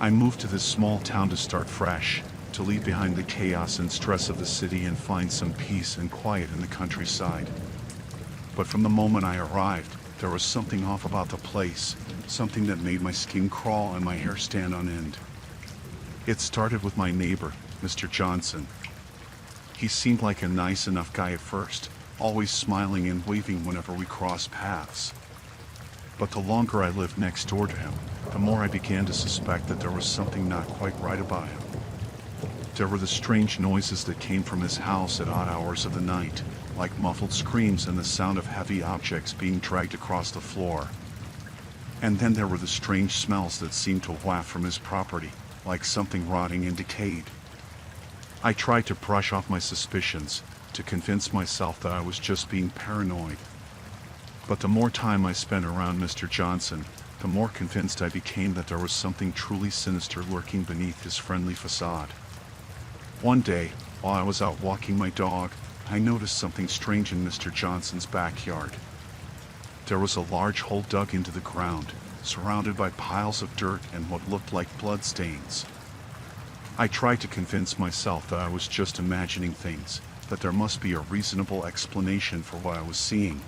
I moved to this small town to start fresh, to leave behind the chaos and stress of the city and find some peace and quiet in the countryside. But from the moment I arrived, there was something off about the place, something that made my skin crawl and my hair stand on end. It started with my neighbor, Mr. Johnson. He seemed like a nice enough guy at first, always smiling and waving whenever we crossed paths. But the longer I lived next door to him, the more I began to suspect that there was something not quite right about him. There were the strange noises that came from his house at odd hours of the night, like muffled screams and the sound of heavy objects being dragged across the floor. And then there were the strange smells that seemed to waft from his property, like something rotting and decayed. I tried to brush off my suspicions, to convince myself that I was just being paranoid. But the more time I spent around Mr. Johnson, the more convinced I became that there was something truly sinister lurking beneath his friendly facade. One day, while I was out walking my dog, I noticed something strange in Mr. Johnson's backyard. There was a large hole dug into the ground, surrounded by piles of dirt and what looked like blood stains. I tried to convince myself that I was just imagining things, that there must be a reasonable explanation for what I was seeing.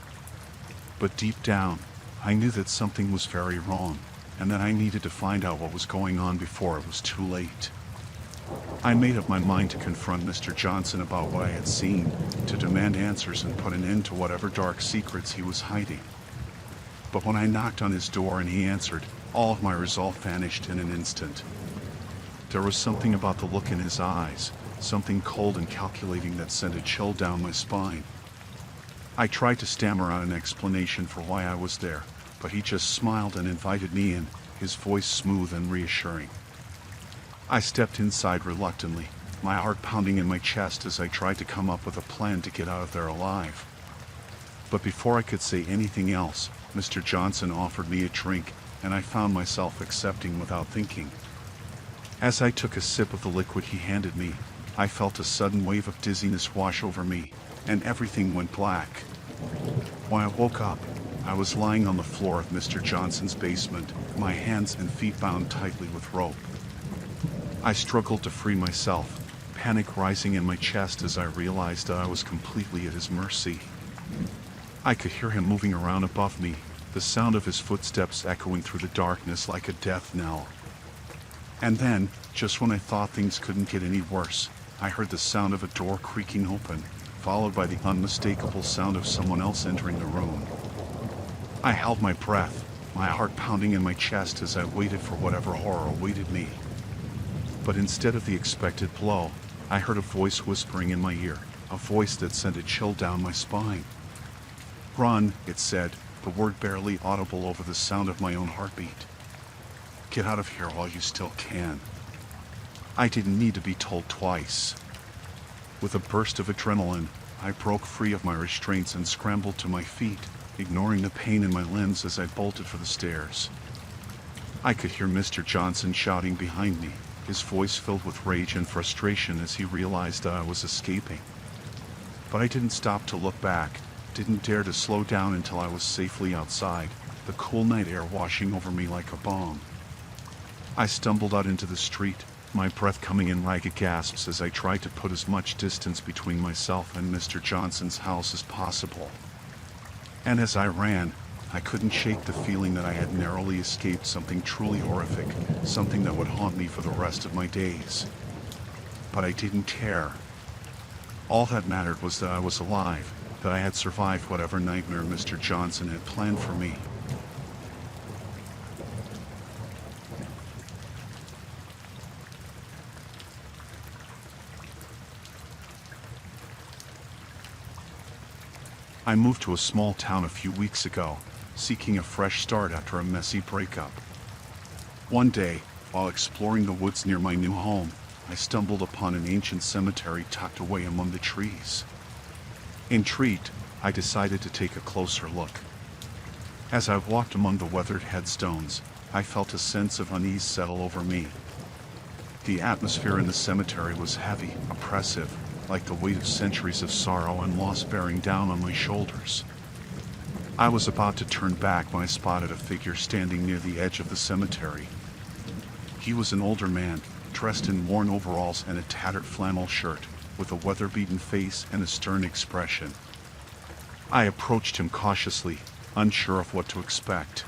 But deep down, I knew that something was very wrong, and that I needed to find out what was going on before it was too late. I made up my mind to confront Mr. Johnson about what I had seen, to demand answers and put an end to whatever dark secrets he was hiding. But when I knocked on his door and he answered, all of my resolve vanished in an instant. There was something about the look in his eyes, something cold and calculating that sent a chill down my spine. I tried to stammer out an explanation for why I was there, but he just smiled and invited me in, his voice smooth and reassuring. I stepped inside reluctantly, my heart pounding in my chest as I tried to come up with a plan to get out of there alive. But before I could say anything else, Mr. Johnson offered me a drink, and I found myself accepting without thinking. As I took a sip of the liquid he handed me, I felt a sudden wave of dizziness wash over me, and everything went black. When I woke up, I was lying on the floor of Mr. Johnson's basement, my hands and feet bound tightly with rope. I struggled to free myself, panic rising in my chest as I realized that I was completely at his mercy. I could hear him moving around above me, the sound of his footsteps echoing through the darkness like a death knell. And then, just when I thought things couldn't get any worse, I heard the sound of a door creaking open, followed by the unmistakable sound of someone else entering the room. I held my breath, my heart pounding in my chest as I waited for whatever horror awaited me. But instead of the expected blow, I heard a voice whispering in my ear, a voice that sent a chill down my spine. "Run," it said, the word barely audible over the sound of my own heartbeat. "Get out of here while you still can." I didn't need to be told twice. With a burst of adrenaline, I broke free of my restraints and scrambled to my feet, ignoring the pain in my limbs as I bolted for the stairs. I could hear Mr. Johnson shouting behind me, his voice filled with rage and frustration as he realized that I was escaping. But I didn't stop to look back, didn't dare to slow down until I was safely outside, the cool night air washing over me like a balm. I stumbled out into the street, my breath coming in ragged gasps as I tried to put as much distance between myself and Mr. Johnson's house as possible. And as I ran, I couldn't shake the feeling that I had narrowly escaped something truly horrific, something that would haunt me for the rest of my days. But I didn't care. All that mattered was that I was alive, that I had survived whatever nightmare Mr. Johnson had planned for me. I moved to a small town a few weeks ago, seeking a fresh start after a messy breakup. One day, while exploring the woods near my new home, I stumbled upon an ancient cemetery tucked away among the trees. Intrigued, I decided to take a closer look. As I walked among the weathered headstones, I felt a sense of unease settle over me. The atmosphere in the cemetery was heavy, oppressive, like the weight of centuries of sorrow and loss bearing down on my shoulders. I was about to turn back when I spotted a figure standing near the edge of the cemetery. He was an older man, dressed in worn overalls and a tattered flannel shirt, with a weather-beaten face and a stern expression. I approached him cautiously, unsure of what to expect.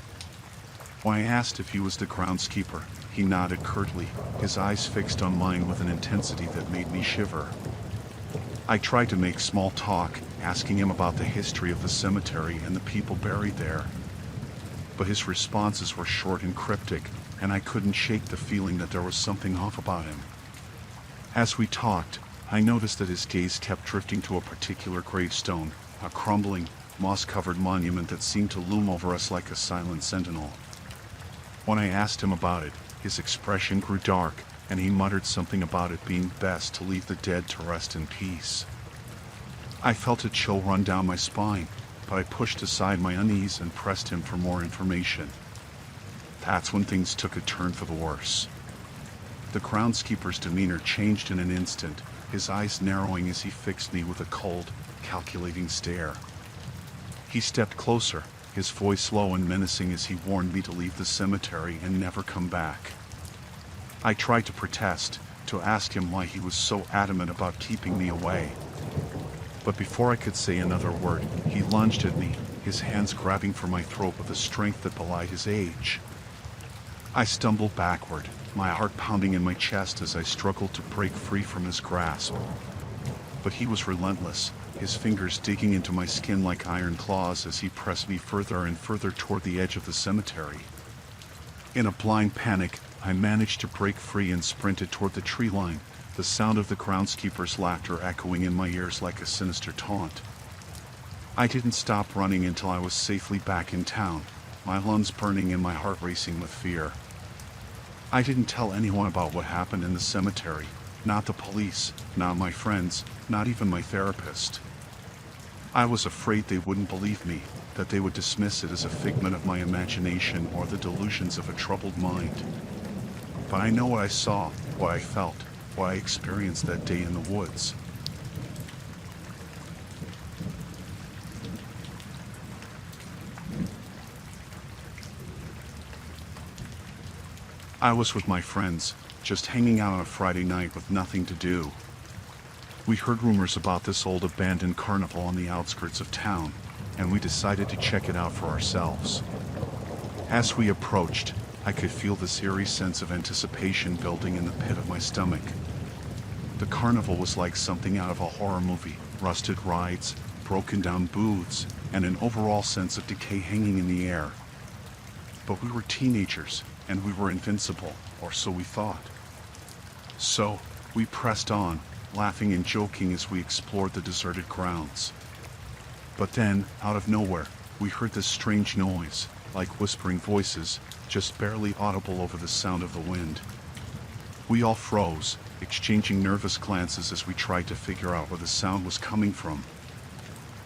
When I asked if he was the groundskeeper, he nodded curtly, his eyes fixed on mine with an intensity that made me shiver. I tried to make small talk, asking him about the history of the cemetery and the people buried there. But his responses were short and cryptic, and I couldn't shake the feeling that there was something off about him. As we talked, I noticed that his gaze kept drifting to a particular gravestone, a crumbling, moss-covered monument that seemed to loom over us like a silent sentinel. When I asked him about it, his expression grew dark, and he muttered something about it being best to leave the dead to rest in peace. I felt a chill run down my spine, but I pushed aside my unease and pressed him for more information. That's when things took a turn for the worse. The groundskeeper's demeanor changed in an instant, his eyes narrowing as he fixed me with a cold, calculating stare. He stepped closer, his voice low and menacing as he warned me to leave the cemetery and never come back. I tried to protest, to ask him why he was so adamant about keeping me away. But before I could say another word, he lunged at me, his hands grabbing for my throat with a strength that belied his age. I stumbled backward, my heart pounding in my chest as I struggled to break free from his grasp. But he was relentless, his fingers digging into my skin like iron claws as he pressed me further and further toward the edge of the cemetery. In a blind panic, I managed to break free and sprinted toward the tree line, the sound of the groundskeeper's laughter echoing in my ears like a sinister taunt. I didn't stop running until I was safely back in town, my lungs burning and my heart racing with fear. I didn't tell anyone about what happened in the cemetery, not the police, not my friends, not even my therapist. I was afraid they wouldn't believe me, that they would dismiss it as a figment of my imagination or the delusions of a troubled mind. But I know what I saw, what I felt, what I experienced that day in the woods. I was with my friends, just hanging out on a Friday night with nothing to do. We heard rumors about this old abandoned carnival on the outskirts of town, and we decided to check it out for ourselves. As we approached, I could feel this eerie sense of anticipation building in the pit of my stomach. The carnival was like something out of a horror movie, rusted rides, broken down booths, and an overall sense of decay hanging in the air. But we were teenagers, and we were invincible, or so we thought. So, we pressed on, laughing and joking as we explored the deserted grounds. But then, out of nowhere, we heard this strange noise, like whispering voices, just barely audible over the sound of the wind. We all froze, exchanging nervous glances as we tried to figure out where the sound was coming from.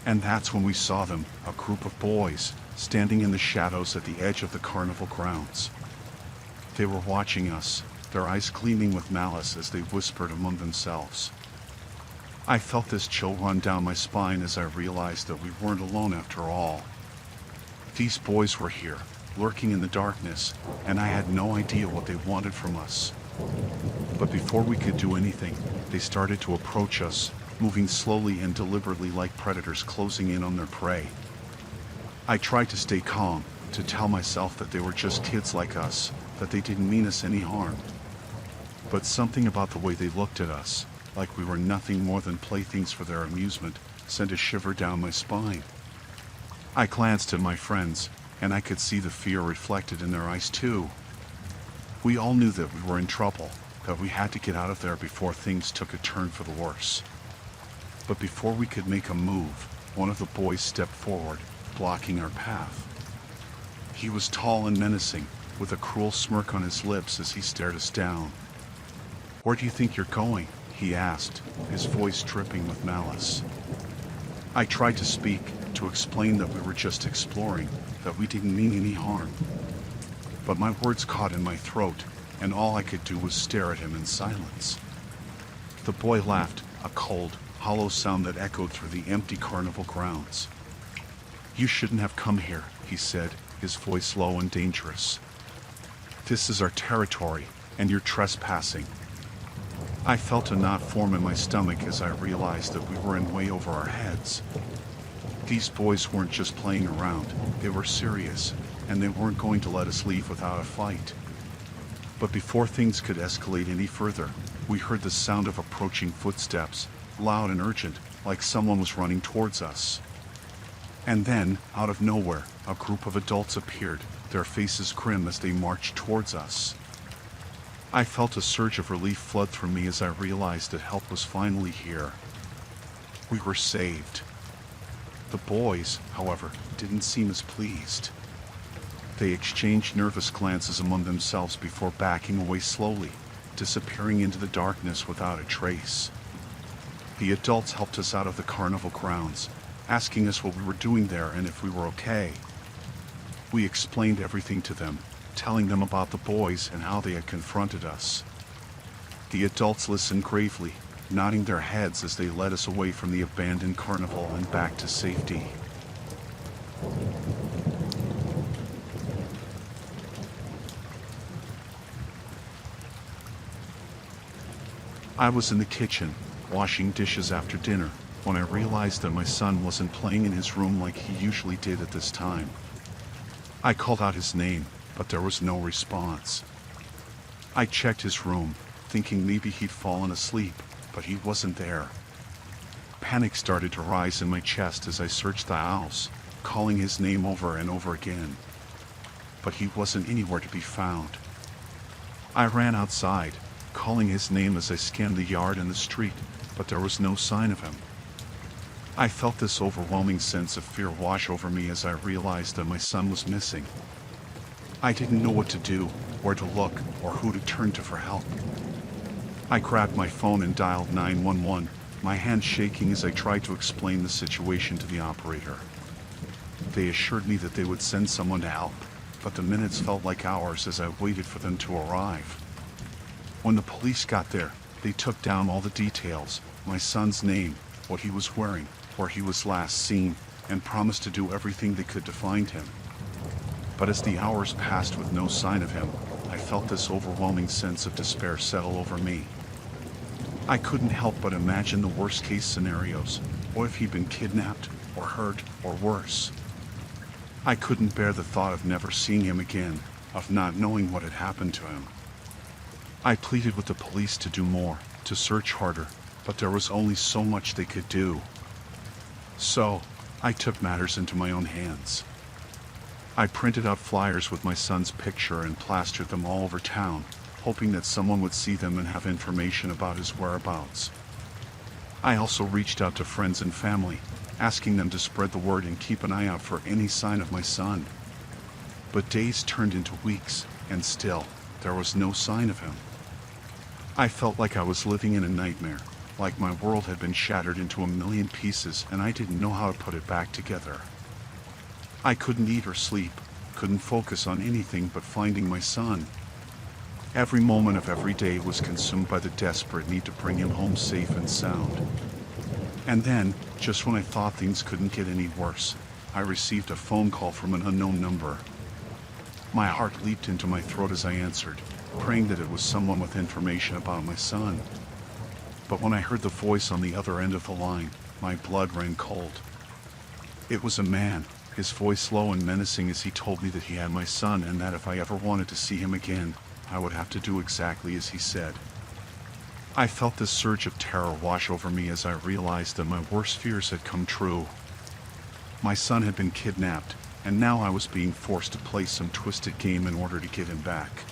And that's when we saw them, a group of boys, standing in the shadows at the edge of the carnival grounds. They were watching us, their eyes gleaming with malice as they whispered among themselves. I felt this chill run down my spine as I realized that we weren't alone after all. These boys were here, lurking in the darkness, and I had no idea what they wanted from us. But before we could do anything, they started to approach us, moving slowly and deliberately like predators closing in on their prey. I tried to stay calm, to tell myself that they were just kids like us, that they didn't mean us any harm. But something about the way they looked at us, like we were nothing more than playthings for their amusement, sent a shiver down my spine. I glanced at my friends, and I could see the fear reflected in their eyes too. We all knew that we were in trouble, that we had to get out of there before things took a turn for the worse. But before we could make a move, one of the boys stepped forward, blocking our path. He was tall and menacing, with a cruel smirk on his lips as he stared us down. "Where do you think you're going?" he asked, his voice dripping with malice. I tried to speak, to explain that we were just exploring, that we didn't mean any harm. But my words caught in my throat, and all I could do was stare at him in silence. The boy laughed, a cold, hollow sound that echoed through the empty carnival grounds. "You shouldn't have come here," he said, his voice low and dangerous. "This is our territory, and you're trespassing." I felt a knot form in my stomach as I realized that we were in way over our heads. These boys weren't just playing around, they were serious, and they weren't going to let us leave without a fight. But before things could escalate any further, we heard the sound of approaching footsteps, loud and urgent, like someone was running towards us. And then, out of nowhere, a group of adults appeared, their faces grim as they marched towards us. I felt a surge of relief flood through me as I realized that help was finally here. We were saved. The boys, however, didn't seem as pleased. They exchanged nervous glances among themselves before backing away slowly, disappearing into the darkness without a trace. The adults helped us out of the carnival grounds, asking us what we were doing there and if we were okay. We explained everything to them, telling them about the boys and how they had confronted us. The adults listened gravely, nodding their heads as they led us away from the abandoned carnival and back to safety. I was in the kitchen, washing dishes after dinner, when I realized that my son wasn't playing in his room like he usually did at this time. I called out his name, but there was no response. I checked his room, thinking maybe he'd fallen asleep, but he wasn't there. Panic started to rise in my chest as I searched the house, calling his name over and over again. But he wasn't anywhere to be found. I ran outside, calling his name as I scanned the yard and the street, but there was no sign of him. I felt this overwhelming sense of fear wash over me as I realized that my son was missing. I didn't know what to do, where to look, or who to turn to for help. I grabbed my phone and dialed 911, my hands shaking as I tried to explain the situation to the operator. They assured me that they would send someone to help, but the minutes felt like hours as I waited for them to arrive. When the police got there, they took down all the details, my son's name, what he was wearing, where he was last seen, and promised to do everything they could to find him. But as the hours passed with no sign of him, I felt this overwhelming sense of despair settle over me. I couldn't help but imagine the worst-case scenarios. What if he'd been kidnapped, or hurt, or worse? I couldn't bear the thought of never seeing him again, of not knowing what had happened to him. I pleaded with the police to do more, to search harder, but there was only so much they could do. So, I took matters into my own hands. I printed out flyers with my son's picture and plastered them all over town, hoping that someone would see them and have information about his whereabouts. I also reached out to friends and family, asking them to spread the word and keep an eye out for any sign of my son. But days turned into weeks, and still, there was no sign of him. I felt like I was living in a nightmare, like my world had been shattered into a million pieces and I didn't know how to put it back together. I couldn't eat or sleep, couldn't focus on anything but finding my son. Every moment of every day was consumed by the desperate need to bring him home safe and sound. And then, just when I thought things couldn't get any worse, I received a phone call from an unknown number. My heart leaped into my throat as I answered, praying that it was someone with information about my son. But when I heard the voice on the other end of the line, my blood ran cold. It was a man, his voice low and menacing as he told me that he had my son and that if I ever wanted to see him again, I would have to do exactly as he said. I felt this surge of terror wash over me as I realized that my worst fears had come true. My son had been kidnapped, and now I was being forced to play some twisted game in order to get him back.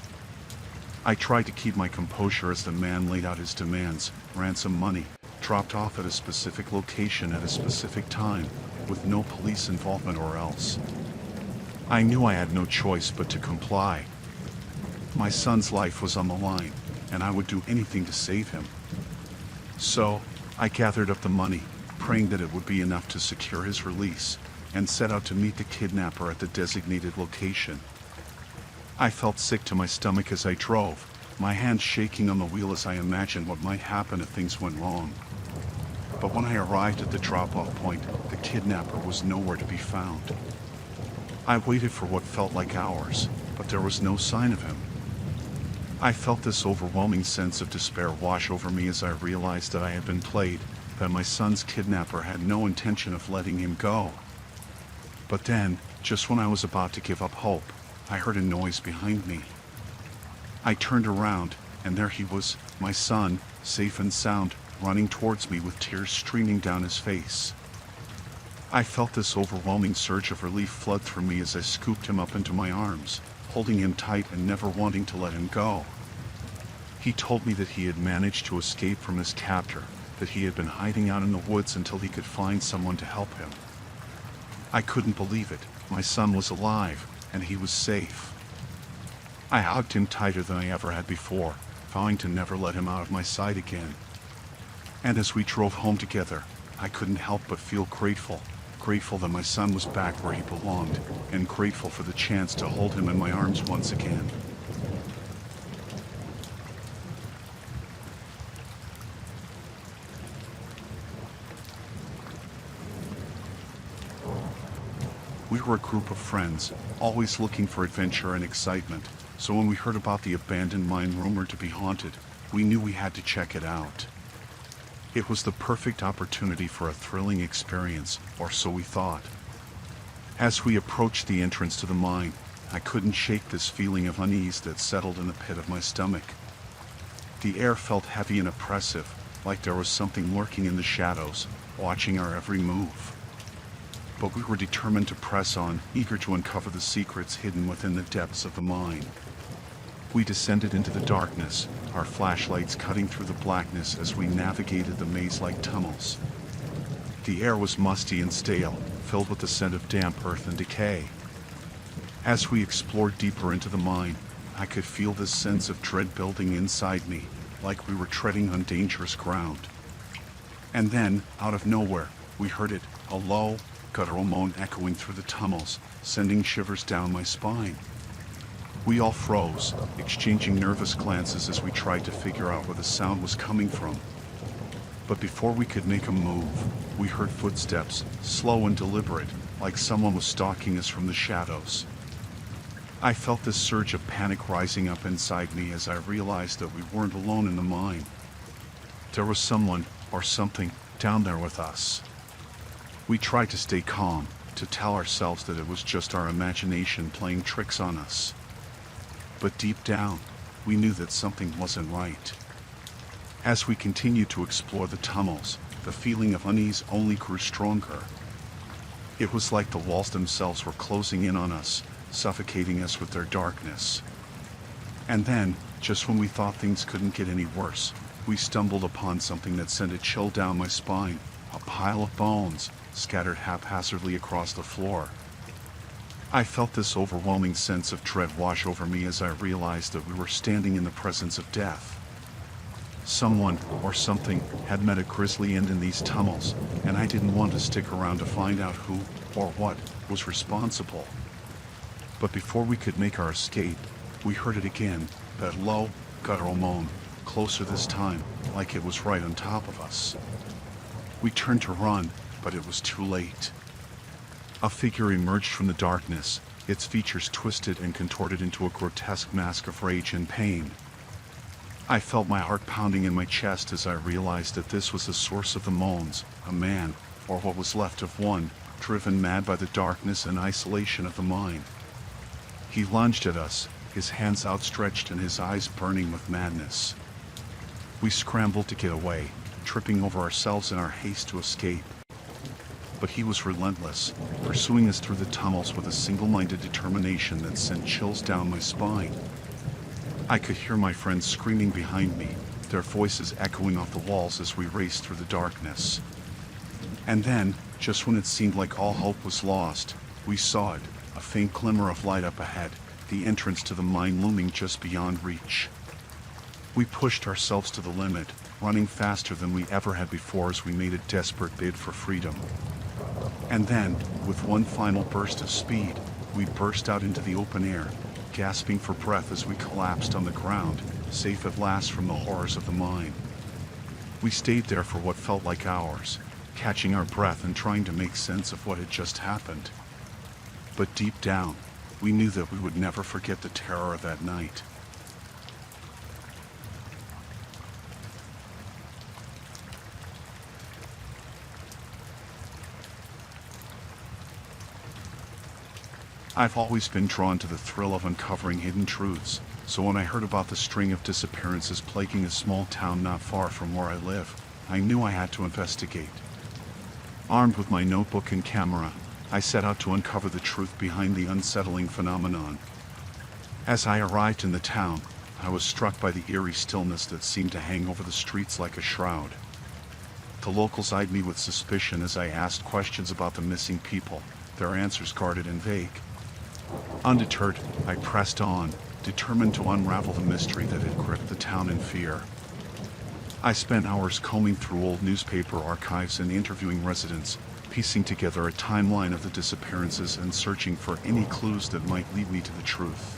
I tried to keep my composure as the man laid out his demands, ransom money, dropped off at a specific location at a specific time, with no police involvement or else. I knew I had no choice but to comply. My son's life was on the line, and I would do anything to save him. So, I gathered up the money, praying that it would be enough to secure his release, and set out to meet the kidnapper at the designated location. I felt sick to my stomach as I drove, my hands shaking on the wheel as I imagined what might happen if things went wrong. But when I arrived at the drop-off point, the kidnapper was nowhere to be found. I waited for what felt like hours, but there was no sign of him. I felt this overwhelming sense of despair wash over me as I realized that I had been played, that my son's kidnapper had no intention of letting him go. But then, just when I was about to give up hope, I heard a noise behind me. I turned around, and there he was, my son, safe and sound, running towards me with tears streaming down his face. I felt this overwhelming surge of relief flood through me as I scooped him up into my arms, holding him tight and never wanting to let him go. He told me that he had managed to escape from his captor, that he had been hiding out in the woods until he could find someone to help him. I couldn't believe it. My son was alive, and he was safe. I hugged him tighter than I ever had before, vowing to never let him out of my sight again. And as we drove home together, I couldn't help but feel grateful that my son was back where he belonged, and grateful for the chance to hold him in my arms once again. We were a group of friends, always looking for adventure and excitement, so when we heard about the abandoned mine rumored to be haunted, we knew we had to check it out. It was the perfect opportunity for a thrilling experience, or so we thought. As we approached the entrance to the mine, I couldn't shake this feeling of unease that settled in the pit of my stomach. The air felt heavy and oppressive, like there was something lurking in the shadows, watching our every move. But we were determined to press on, eager to uncover the secrets hidden within the depths of the mine. We descended into the darkness, our flashlights cutting through the blackness as we navigated the maze-like tunnels. The air was musty and stale, filled with the scent of damp earth and decay. As we explored deeper into the mine, I could feel this sense of dread building inside me, like we were treading on dangerous ground. And then, out of nowhere, we heard it, a low, guttural moan echoing through the tunnels, sending shivers down my spine. We all froze, exchanging nervous glances as we tried to figure out where the sound was coming from. But before we could make a move, we heard footsteps, slow and deliberate, like someone was stalking us from the shadows. I felt this surge of panic rising up inside me as I realized that we weren't alone in the mine. There was someone, or something, down there with us. We tried to stay calm, to tell ourselves that it was just our imagination playing tricks on us. But deep down, we knew that something wasn't right. As we continued to explore the tunnels, the feeling of unease only grew stronger. It was like the walls themselves were closing in on us, suffocating us with their darkness. And then, just when we thought things couldn't get any worse, we stumbled upon something that sent a chill down my spine, a pile of bones, scattered haphazardly across the floor. I felt this overwhelming sense of dread wash over me as I realized that we were standing in the presence of death. Someone, or something, had met a grisly end in these tunnels, and I didn't want to stick around to find out who, or what, was responsible. But before we could make our escape, we heard it again, that low, guttural moan, closer this time, like it was right on top of us. We turned to run, but it was too late. A figure emerged from the darkness, its features twisted and contorted into a grotesque mask of rage and pain. I felt my heart pounding in my chest as I realized that this was the source of the moans, a man, or what was left of one, driven mad by the darkness and isolation of the mine. He lunged at us, his hands outstretched and his eyes burning with madness. We scrambled to get away, tripping over ourselves in our haste to escape. But he was relentless, pursuing us through the tunnels with a single-minded determination that sent chills down my spine. I could hear my friends screaming behind me, their voices echoing off the walls as we raced through the darkness. And then, just when it seemed like all hope was lost, we saw it, a faint glimmer of light up ahead, the entrance to the mine looming just beyond reach. We pushed ourselves to the limit, running faster than we ever had before as we made a desperate bid for freedom. And then, with one final burst of speed, we burst out into the open air, gasping for breath as we collapsed on the ground, safe at last from the horrors of the mine. We stayed there for what felt like hours, catching our breath and trying to make sense of what had just happened. But deep down, we knew that we would never forget the terror of that night. I've always been drawn to the thrill of uncovering hidden truths, so when I heard about the string of disappearances plaguing a small town not far from where I live, I knew I had to investigate. Armed with my notebook and camera, I set out to uncover the truth behind the unsettling phenomenon. As I arrived in the town, I was struck by the eerie stillness that seemed to hang over the streets like a shroud. The locals eyed me with suspicion as I asked questions about the missing people, their answers guarded and vague. Undeterred, I pressed on, determined to unravel the mystery that had gripped the town in fear. I spent hours combing through old newspaper archives and interviewing residents, piecing together a timeline of the disappearances and searching for any clues that might lead me to the truth.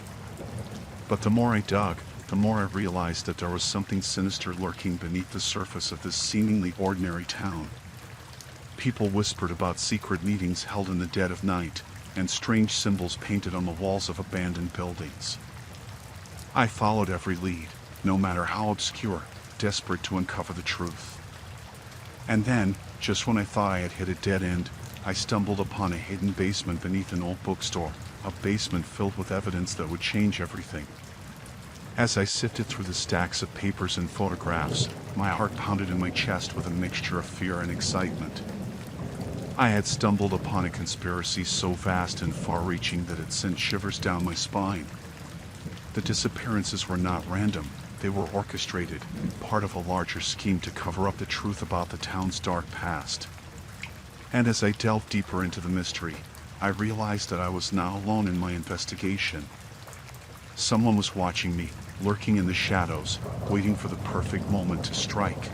But the more I dug, the more I realized that there was something sinister lurking beneath the surface of this seemingly ordinary town. People whispered about secret meetings held in the dead of night, and strange symbols painted on the walls of abandoned buildings. I followed every lead, no matter how obscure, desperate to uncover the truth. And then, just when I thought I had hit a dead end, I stumbled upon a hidden basement beneath an old bookstore, a basement filled with evidence that would change everything. As I sifted through the stacks of papers and photographs, my heart pounded in my chest with a mixture of fear and excitement. I had stumbled upon a conspiracy so vast and far-reaching that it sent shivers down my spine. The disappearances were not random, they were orchestrated, part of a larger scheme to cover up the truth about the town's dark past. And as I delved deeper into the mystery, I realized that I was not alone in my investigation. Someone was watching me, lurking in the shadows, waiting for the perfect moment to strike.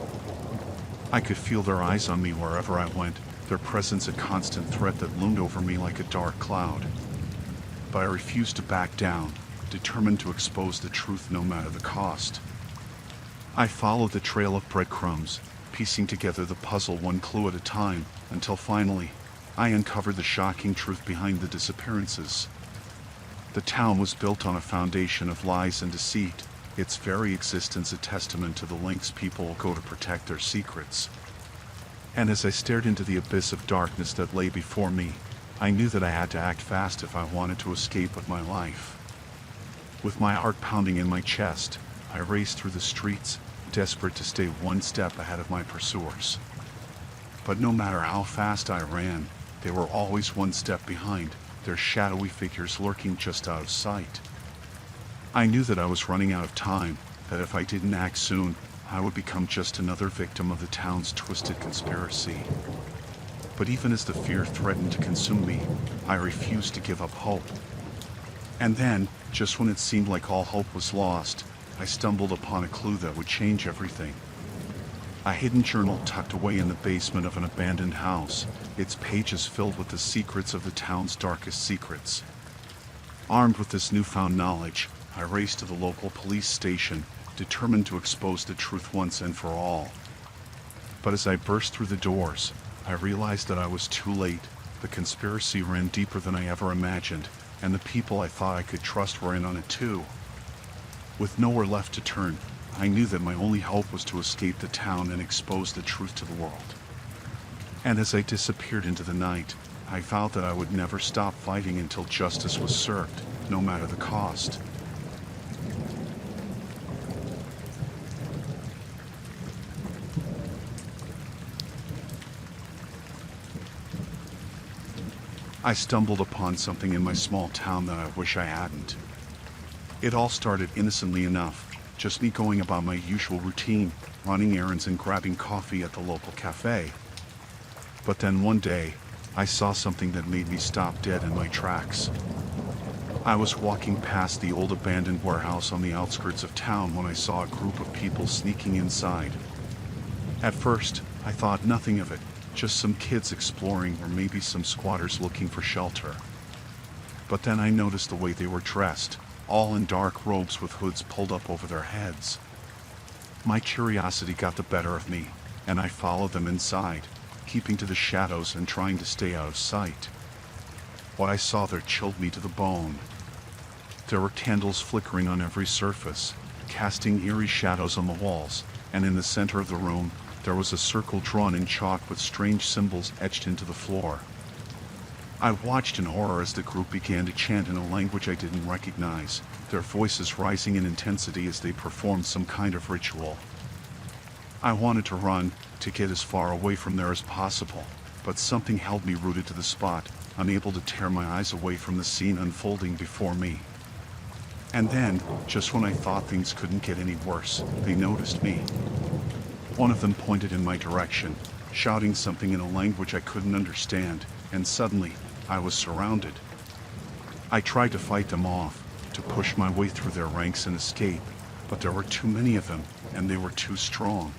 I could feel their eyes on me wherever I went, their presence a constant threat that loomed over me like a dark cloud. But I refused to back down, determined to expose the truth no matter the cost. I followed the trail of breadcrumbs, piecing together the puzzle one clue at a time, until finally, I uncovered the shocking truth behind the disappearances. The town was built on a foundation of lies and deceit, its very existence a testament to the lengths people go to protect their secrets. And as I stared into the abyss of darkness that lay before me, I knew that I had to act fast if I wanted to escape with my life. With my heart pounding in my chest, I raced through the streets, desperate to stay one step ahead of my pursuers. But no matter how fast I ran, they were always one step behind, their shadowy figures lurking just out of sight. I knew that I was running out of time, that if I didn't act soon, I would become just another victim of the town's twisted conspiracy. But even as the fear threatened to consume me, I refused to give up hope. And then, just when it seemed like all hope was lost, I stumbled upon a clue that would change everything. A hidden journal tucked away in the basement of an abandoned house, its pages filled with the secrets of the town's darkest secrets. Armed with this newfound knowledge, I raced to the local police station, determined to expose the truth once and for all. But as I burst through the doors, I realized that I was too late. The conspiracy ran deeper than I ever imagined, and the people I thought I could trust were in on it too. With nowhere left to turn, I knew that my only hope was to escape the town and expose the truth to the world. And as I disappeared into the night, I vowed that I would never stop fighting until justice was served, no matter the cost. I stumbled upon something in my small town that I wish I hadn't. It all started innocently enough, just me going about my usual routine, running errands and grabbing coffee at the local cafe. But then one day, I saw something that made me stop dead in my tracks. I was walking past the old abandoned warehouse on the outskirts of town when I saw a group of people sneaking inside. At first, I thought nothing of it, just some kids exploring or maybe some squatters looking for shelter. But then I noticed the way they were dressed, all in dark robes with hoods pulled up over their heads. My curiosity got the better of me, and I followed them inside, keeping to the shadows and trying to stay out of sight. What I saw there chilled me to the bone. There were candles flickering on every surface, casting eerie shadows on the walls, and in the center of the room, there was a circle drawn in chalk with strange symbols etched into the floor. I watched in horror as the group began to chant in a language I didn't recognize, their voices rising in intensity as they performed some kind of ritual. I wanted to run, to get as far away from there as possible, but something held me rooted to the spot, unable to tear my eyes away from the scene unfolding before me. And then, just when I thought things couldn't get any worse, they noticed me. One of them pointed in my direction, shouting something in a language I couldn't understand, and suddenly, I was surrounded. I tried to fight them off, to push my way through their ranks and escape, but there were too many of them, and they were too strong.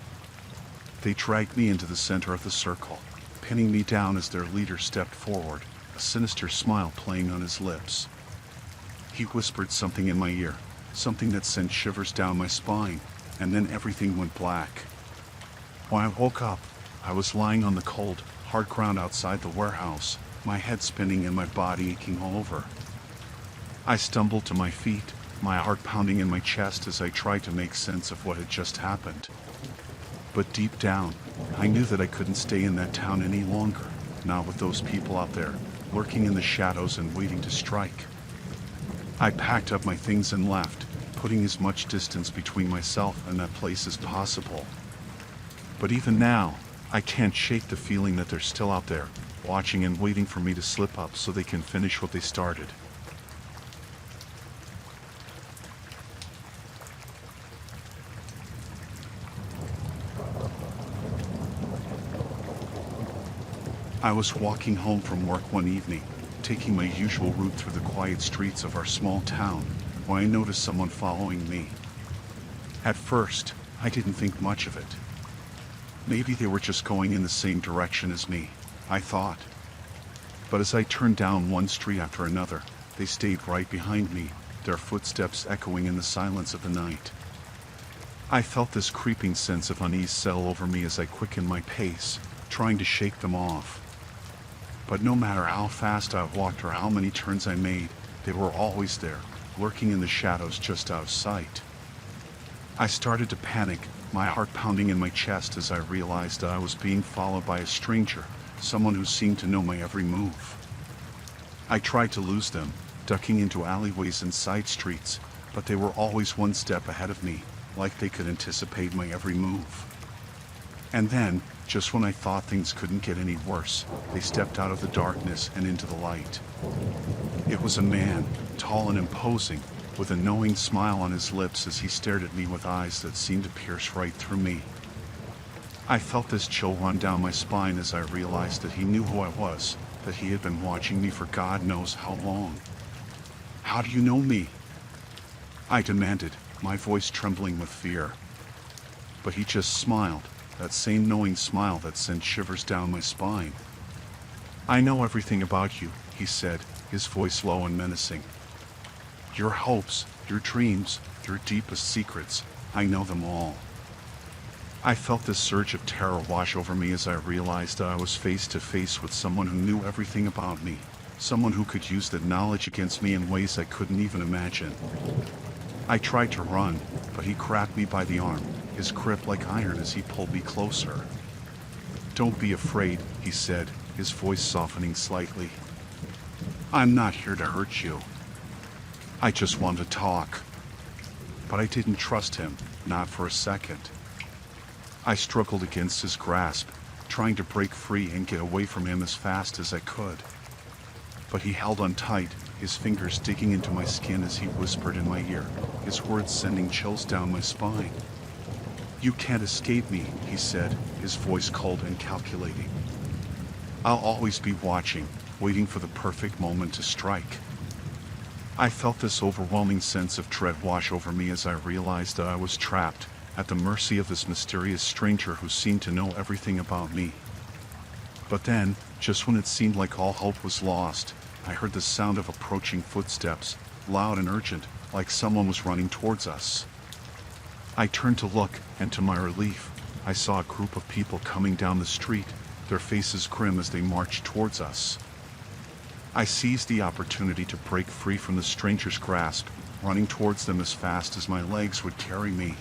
They dragged me into the center of the circle, pinning me down as their leader stepped forward, a sinister smile playing on his lips. He whispered something in my ear, something that sent shivers down my spine, and then everything went black. When I woke up, I was lying on the cold, hard ground outside the warehouse, my head spinning and my body aching all over. I stumbled to my feet, my heart pounding in my chest as I tried to make sense of what had just happened. But deep down, I knew that I couldn't stay in that town any longer, not with those people out there, lurking in the shadows and waiting to strike. I packed up my things and left, putting as much distance between myself and that place as possible. But even now, I can't shake the feeling that they're still out there, watching and waiting for me to slip up so they can finish what they started. I was walking home from work one evening, taking my usual route through the quiet streets of our small town, when I noticed someone following me. At first, I didn't think much of it. Maybe they were just going in the same direction as me, I thought. But as I turned down one street after another, they stayed right behind me, their footsteps echoing in the silence of the night. I felt this creeping sense of unease settle over me as I quickened my pace, trying to shake them off. But no matter how fast I walked or how many turns I made, they were always there, lurking in the shadows just out of sight. I started to panic, my heart pounding in my chest as I realized that I was being followed by a stranger, someone who seemed to know my every move. I tried to lose them, ducking into alleyways and side streets, but they were always one step ahead of me, like they could anticipate my every move. And then, just when I thought things couldn't get any worse, they stepped out of the darkness and into the light. It was a man, tall and imposing, with a knowing smile on his lips as he stared at me with eyes that seemed to pierce right through me. I felt this chill run down my spine as I realized that he knew who I was, that he had been watching me for God knows how long. "How do you know me?" I demanded, my voice trembling with fear. But he just smiled, that same knowing smile that sent shivers down my spine. "I know everything about you," he said, his voice low and menacing. "Your hopes, your dreams, your deepest secrets, I know them all." I felt this surge of terror wash over me as I realized that I was face to face with someone who knew everything about me, someone who could use that knowledge against me in ways I couldn't even imagine. I tried to run, but he grabbed me by the arm, his grip like iron as he pulled me closer. "Don't be afraid," he said, his voice softening slightly. "I'm not here to hurt you. I just want to talk." But I didn't trust him, not for a second. I struggled against his grasp, trying to break free and get away from him as fast as I could. But he held on tight, his fingers digging into my skin as he whispered in my ear, his words sending chills down my spine. "You can't escape me," he said, his voice cold and calculating. "I'll always be watching, waiting for the perfect moment to strike." I felt this overwhelming sense of dread wash over me as I realized that I was trapped, at the mercy of this mysterious stranger who seemed to know everything about me. But then, just when it seemed like all hope was lost, I heard the sound of approaching footsteps, loud and urgent, like someone was running towards us. I turned to look, and to my relief, I saw a group of people coming down the street, their faces grim as they marched towards us. I seized the opportunity to break free from the stranger's grasp, running towards them as fast as my legs would carry me.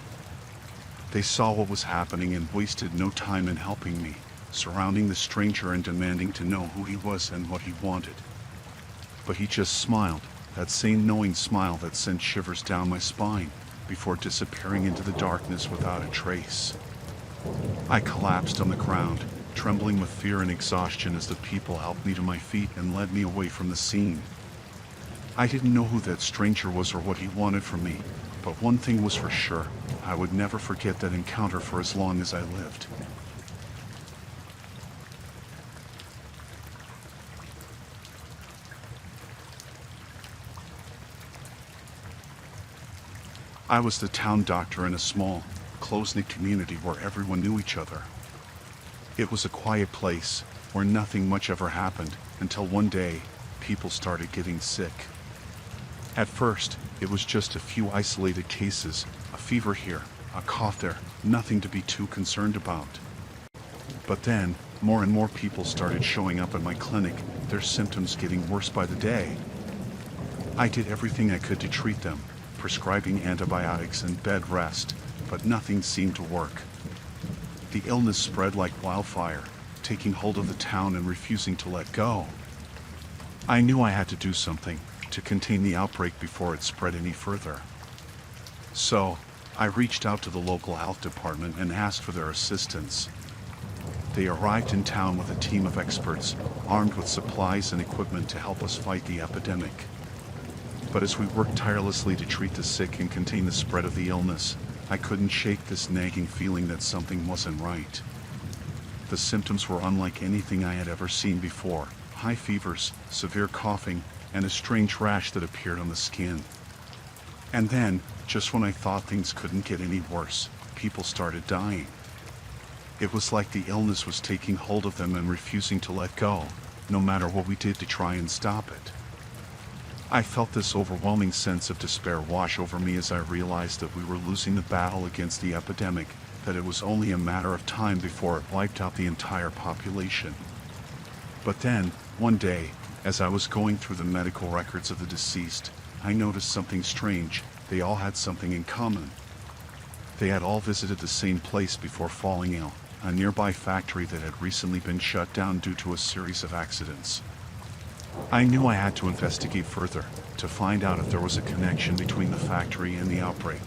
They saw what was happening and wasted no time in helping me, surrounding the stranger and demanding to know who he was and what he wanted. But he just smiled, that same knowing smile that sent shivers down my spine, before disappearing into the darkness without a trace. I collapsed on the ground, trembling with fear and exhaustion as the people helped me to my feet and led me away from the scene. I didn't know who that stranger was or what he wanted from me, but one thing was for sure, I would never forget that encounter for as long as I lived. I was the town doctor in a small, close-knit community where everyone knew each other. It was a quiet place where nothing much ever happened until one day, people started getting sick. At first, it was just a few isolated cases, a fever here, a cough there, nothing to be too concerned about. But then, more and more people started showing up at my clinic, their symptoms getting worse by the day. I did everything I could to treat them, prescribing antibiotics and bed rest, but nothing seemed to work. The illness spread like wildfire, taking hold of the town and refusing to let go. I knew I had to do something to contain the outbreak before it spread any further. So, I reached out to the local health department and asked for their assistance. They arrived in town with a team of experts, armed with supplies and equipment to help us fight the epidemic. But as we worked tirelessly to treat the sick and contain the spread of the illness, I couldn't shake this nagging feeling that something wasn't right. The symptoms were unlike anything I had ever seen before: high fevers, severe coughing, and a strange rash that appeared on the skin. And then, just when I thought things couldn't get any worse, people started dying. It was like the illness was taking hold of them and refusing to let go, no matter what we did to try and stop it. I felt this overwhelming sense of despair wash over me as I realized that we were losing the battle against the epidemic, that it was only a matter of time before it wiped out the entire population. But then, one day, as I was going through the medical records of the deceased, I noticed something strange. They all had something in common. They had all visited the same place before falling ill, a nearby factory that had recently been shut down due to a series of accidents. I knew I had to investigate further, to find out if there was a connection between the factory and the outbreak.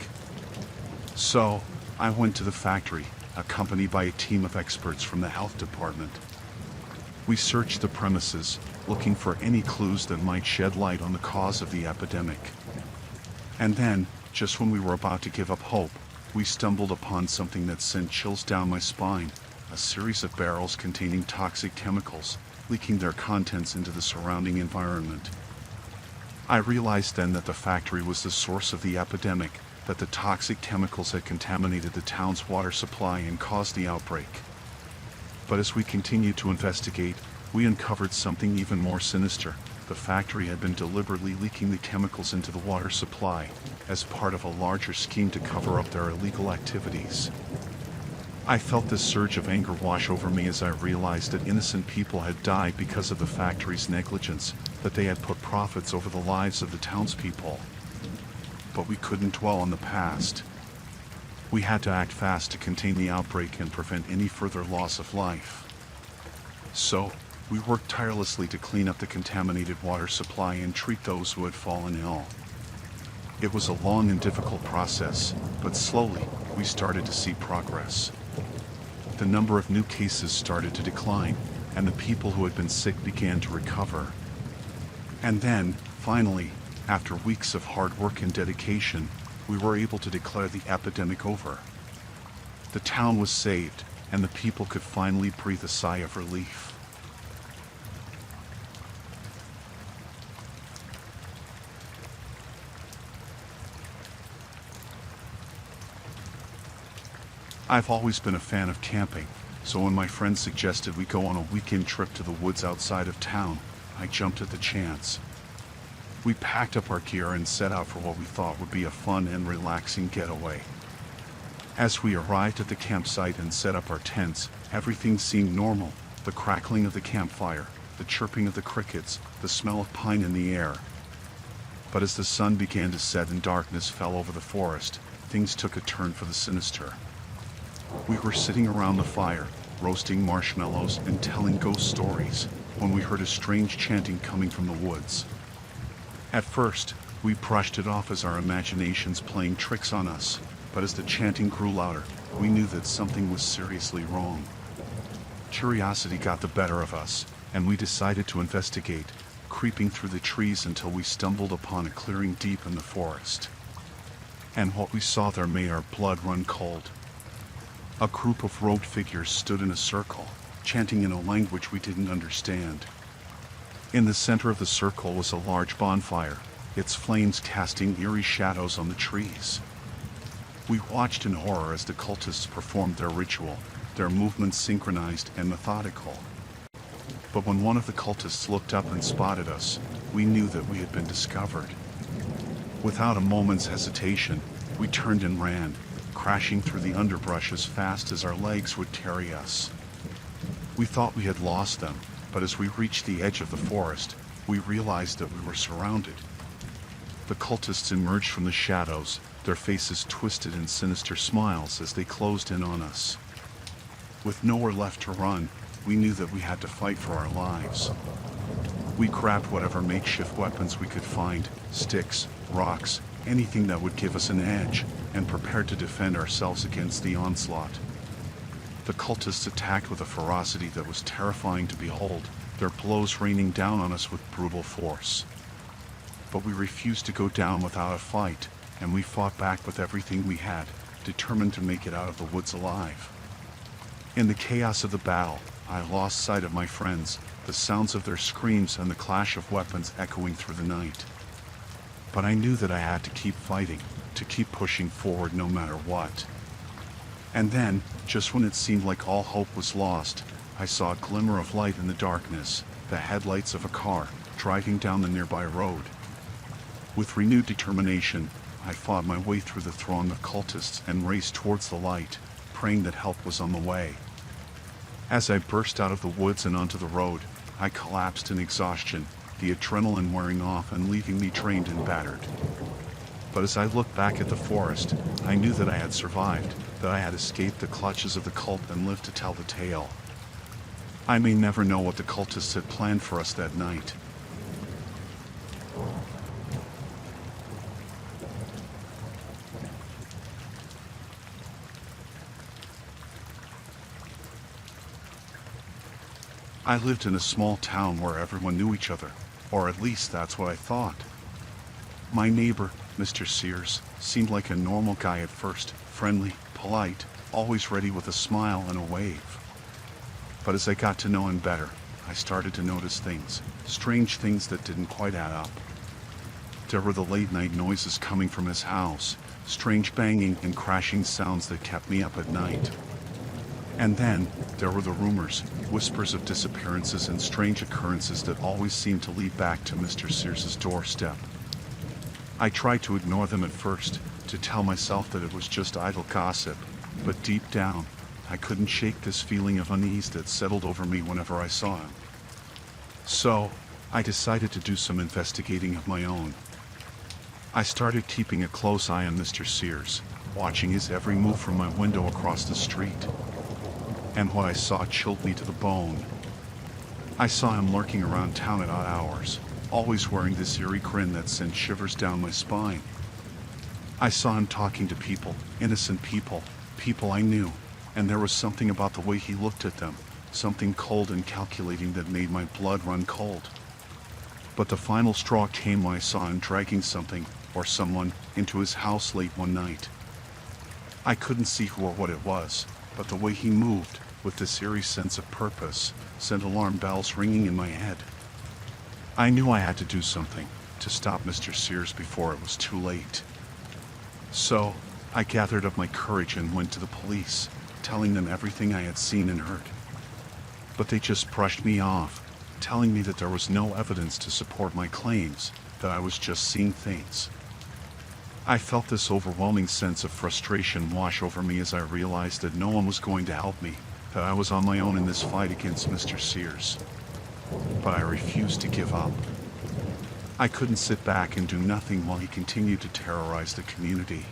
So, I went to the factory, accompanied by a team of experts from the health department. We searched the premises, looking for any clues that might shed light on the cause of the epidemic. And then, just when we were about to give up hope, we stumbled upon something that sent chills down my spine: a series of barrels containing toxic chemicals, leaking their contents into the surrounding environment. I realized then that the factory was the source of the epidemic, that the toxic chemicals had contaminated the town's water supply and caused the outbreak. But as we continued to investigate, we uncovered something even more sinister. The factory had been deliberately leaking the chemicals into the water supply, as part of a larger scheme to cover up their illegal activities. I felt this surge of anger wash over me as I realized that innocent people had died because of the factory's negligence, that they had put profits over the lives of the townspeople. But we couldn't dwell on the past. We had to act fast to contain the outbreak and prevent any further loss of life. So, we worked tirelessly to clean up the contaminated water supply and treat those who had fallen ill. It was a long and difficult process, but slowly, we started to see progress. The number of new cases started to decline, and the people who had been sick began to recover. And then, finally, after weeks of hard work and dedication, we were able to declare the epidemic over. The town was saved, and the people could finally breathe a sigh of relief. I've always been a fan of camping, so when my friends suggested we go on a weekend trip to the woods outside of town, I jumped at the chance. We packed up our gear and set out for what we thought would be a fun and relaxing getaway. As we arrived at the campsite and set up our tents, everything seemed normal: the crackling of the campfire, the chirping of the crickets, the smell of pine in the air. But as the sun began to set and darkness fell over the forest, things took a turn for the sinister. We were sitting around the fire, roasting marshmallows and telling ghost stories, when we heard a strange chanting coming from the woods. At first, we brushed it off as our imaginations playing tricks on us, but as the chanting grew louder, we knew that something was seriously wrong. Curiosity got the better of us, and we decided to investigate, creeping through the trees until we stumbled upon a clearing deep in the forest. And what we saw there made our blood run cold. A group of robed figures stood in a circle, chanting in a language we didn't understand. In the center of the circle was a large bonfire, its flames casting eerie shadows on the trees. We watched in horror as the cultists performed their ritual, their movements synchronized and methodical. But when one of the cultists looked up and spotted us, we knew that we had been discovered. Without a moment's hesitation, we turned and ran, crashing through the underbrush as fast as our legs would carry us. We thought we had lost them, but as we reached the edge of the forest, we realized that we were surrounded. The cultists emerged from the shadows, their faces twisted in sinister smiles as they closed in on us. With nowhere left to run, we knew that we had to fight for our lives. We grabbed whatever makeshift weapons we could find, sticks, rocks, anything that would give us an edge, and prepared to defend ourselves against the onslaught. The cultists attacked with a ferocity that was terrifying to behold, their blows raining down on us with brutal force. But we refused to go down without a fight, and we fought back with everything we had, determined to make it out of the woods alive. In the chaos of the battle, I lost sight of my friends, the sounds of their screams and the clash of weapons echoing through the night. But I knew that I had to keep fighting, to keep pushing forward no matter what. And then, just when it seemed like all hope was lost, I saw a glimmer of light in the darkness, the headlights of a car, driving down the nearby road. With renewed determination, I fought my way through the throng of cultists and raced towards the light, praying that help was on the way. As I burst out of the woods and onto the road, I collapsed in exhaustion, the adrenaline wearing off and leaving me drained and battered. But as I looked back at the forest, I knew that I had survived, that I had escaped the clutches of the cult and lived to tell the tale. I may never know what the cultists had planned for us that night. I lived in a small town where everyone knew each other, or at least that's what I thought. My neighbor, Mr. Sears, seemed like a normal guy at first, friendly, polite, always ready with a smile and a wave. But as I got to know him better, I started to notice things, strange things that didn't quite add up. There were the late-night noises coming from his house, strange banging and crashing sounds that kept me up at night. And then, there were the rumors, whispers of disappearances and strange occurrences that always seemed to lead back to Mr. Sears's doorstep. I tried to ignore them at first, to tell myself that it was just idle gossip, but deep down, I couldn't shake this feeling of unease that settled over me whenever I saw him. So, I decided to do some investigating of my own. I started keeping a close eye on Mr. Sears, watching his every move from my window across the street. And what I saw chilled me to the bone. I saw him lurking around town at odd hours, always wearing this eerie grin that sent shivers down my spine. I saw him talking to people, innocent people, people I knew, and there was something about the way he looked at them, something cold and calculating that made my blood run cold. But the final straw came when I saw him dragging something, or someone, into his house late one night. I couldn't see who or what it was, but the way he moved, with this eerie sense of purpose, sent alarm bells ringing in my head. I knew I had to do something, to stop Mr. Sears before it was too late. So, I gathered up my courage and went to the police, telling them everything I had seen and heard. But they just brushed me off, telling me that there was no evidence to support my claims, that I was just seeing things. I felt this overwhelming sense of frustration wash over me as I realized that no one was going to help me, that I was on my own in this fight against Mr. Sears. But I refused to give up. I couldn't sit back and do nothing while he continued to terrorize the community.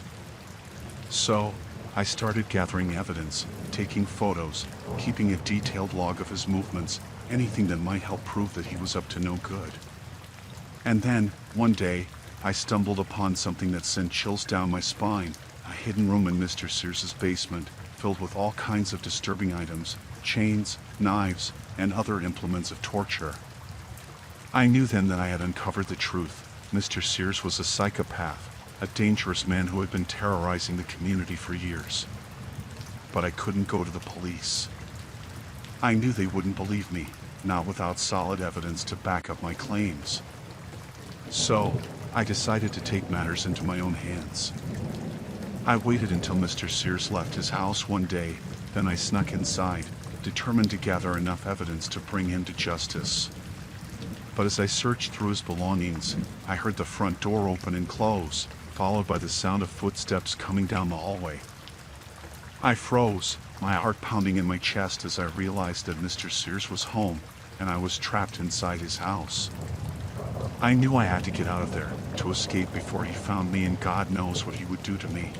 So, I started gathering evidence, taking photos, keeping a detailed log of his movements, anything that might help prove that he was up to no good. And then, one day, I stumbled upon something that sent chills down my spine, a hidden room in Mr. Sears's basement, filled with all kinds of disturbing items, chains, knives, and other implements of torture. I knew then that I had uncovered the truth. Mr. Sears was a psychopath, a dangerous man who had been terrorizing the community for years. But I couldn't go to the police. I knew they wouldn't believe me, not without solid evidence to back up my claims. So, I decided to take matters into my own hands. I waited until Mr. Sears left his house one day, then I snuck inside, determined to gather enough evidence to bring him to justice. But as I searched through his belongings, I heard the front door open and close, followed by the sound of footsteps coming down the hallway. I froze, my heart pounding in my chest as I realized that Mr. Sears was home, and I was trapped inside his house. I knew I had to get out of there, to escape before he found me, and God knows what he would do to me.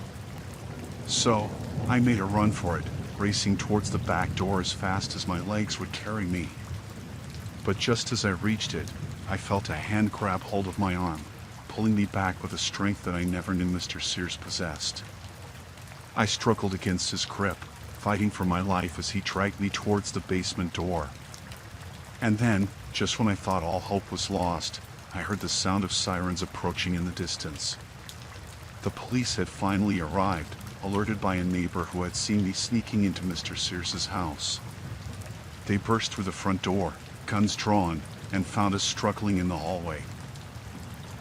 So, I made a run for it, racing towards the back door as fast as my legs would carry me. But just as I reached it, I felt a hand grab hold of my arm, pulling me back with a strength that I never knew Mr. Sears possessed. I struggled against his grip, fighting for my life as he dragged me towards the basement door. And then, just when I thought all hope was lost, I heard the sound of sirens approaching in the distance. The police had finally arrived, alerted by a neighbor who had seen me sneaking into Mr. Sears's house. They burst through the front door, guns drawn, and found us struggling in the hallway.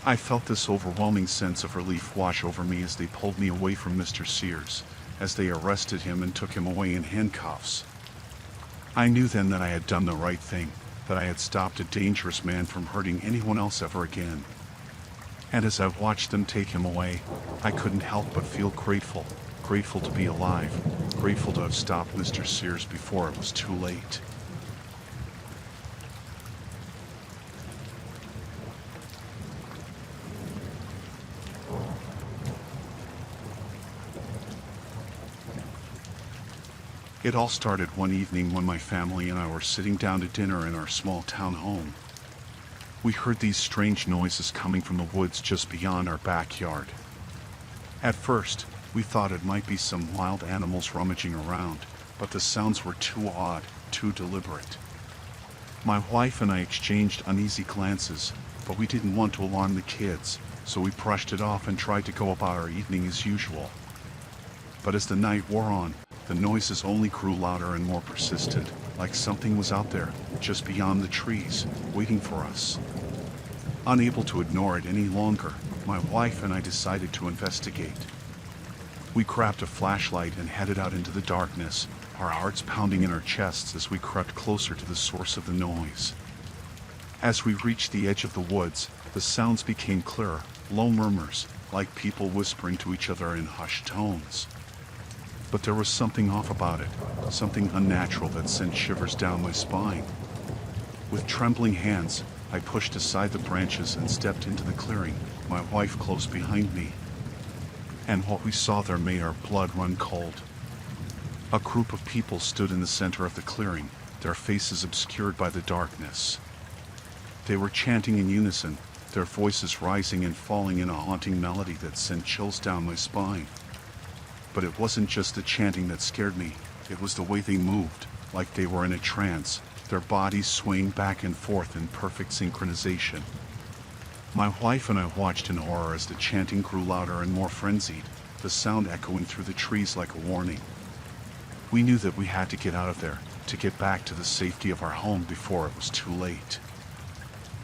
I felt this overwhelming sense of relief wash over me as they pulled me away from Mr. Sears, as they arrested him and took him away in handcuffs. I knew then that I had done the right thing, that I had stopped a dangerous man from hurting anyone else ever again. And as I watched them take him away, I couldn't help but feel grateful to be alive, grateful to have stopped Mr. Sears before it was too late. It all started one evening when my family and I were sitting down to dinner in our small town home. We heard these strange noises coming from the woods just beyond our backyard. At first, we thought it might be some wild animals rummaging around, but the sounds were too odd, too deliberate. My wife and I exchanged uneasy glances, but we didn't want to alarm the kids, so we brushed it off and tried to go about our evening as usual. But as the night wore on, the noises only grew louder and more persistent, like something was out there, just beyond the trees, waiting for us. Unable to ignore it any longer, my wife and I decided to investigate. We grabbed a flashlight and headed out into the darkness, our hearts pounding in our chests as we crept closer to the source of the noise. As we reached the edge of the woods, the sounds became clearer, low murmurs, like people whispering to each other in hushed tones. But there was something off about it, something unnatural that sent shivers down my spine. With trembling hands, I pushed aside the branches and stepped into the clearing, my wife close behind me. And what we saw there made our blood run cold. A group of people stood in the center of the clearing, their faces obscured by the darkness. They were chanting in unison, their voices rising and falling in a haunting melody that sent chills down my spine. But it wasn't just the chanting that scared me, it was the way they moved, like they were in a trance, their bodies swaying back and forth in perfect synchronization. My wife and I watched in horror as the chanting grew louder and more frenzied, the sound echoing through the trees like a warning. We knew that we had to get out of there, to get back to the safety of our home before it was too late.